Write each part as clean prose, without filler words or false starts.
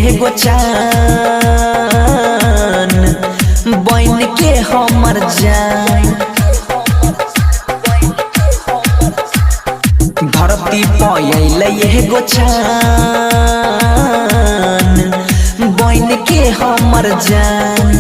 एगो चान बन के हमर जान। धरती पयल एगो चान बन के हमर जान।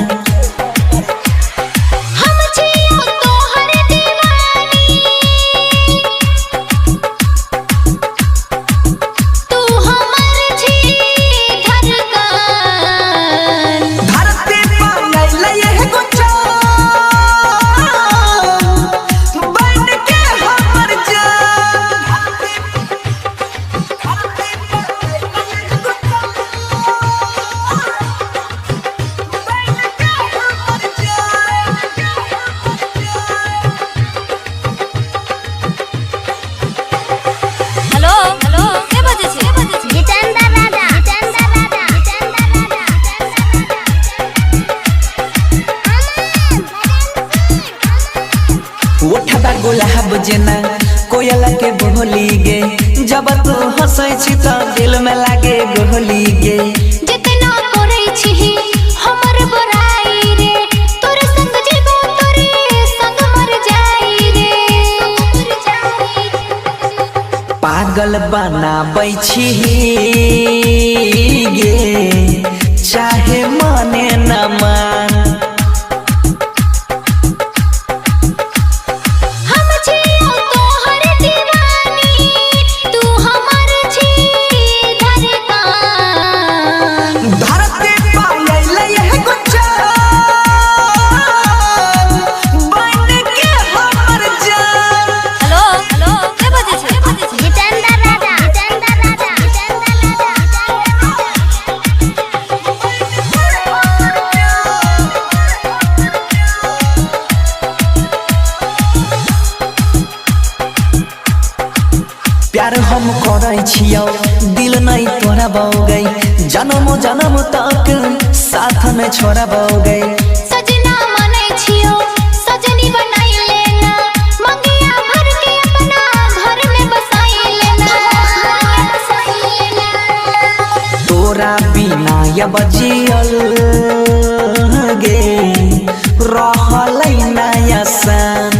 उठबा गुलाब जेना कोयल के बोली गे, जब तू हंसै छी त दिल में लागे गोली गे। जितना करै छी हमर बड़ाई रे, तोरे संग जीबो तोरे संग मर जाई रे। पागल बनाबै छी गे चाहे माने न मान। प्यार हम करै छियौ दिल नहीं तोड़बै, जन्मो जन्म तक साथ में छोड़बै। सजना मानै छियौ सजनी बनाई लेना, मंगिया भर के अपना घर में बसाई लेना। तोरा बिना अब जियल गे रहलै ना आसान।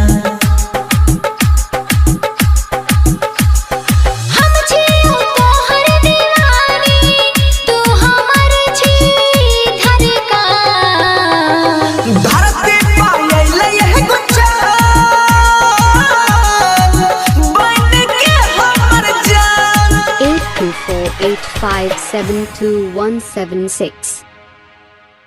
(82485722176)